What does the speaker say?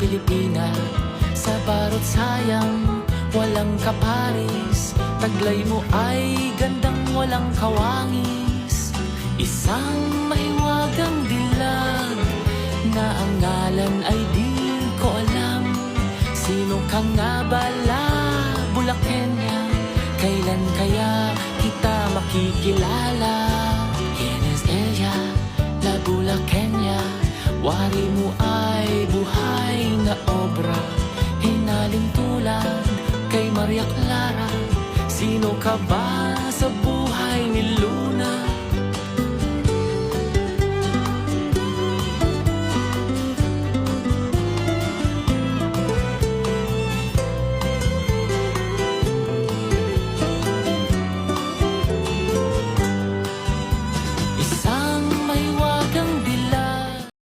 Pilipina. Sa barot sayang, walang kaparis. Taglay mo ay gandang walang kawangis. Isang mahiwagang dilag na ang ngalan ay di ko alam. Sino ka nga bala, Bulakenya? Kailan kaya kita makikilala? ¿Quién es ella, la Bulakenya? Wari mo ay buhay na obra, hinaling tulad kay Maria Clara. Sino ka ba?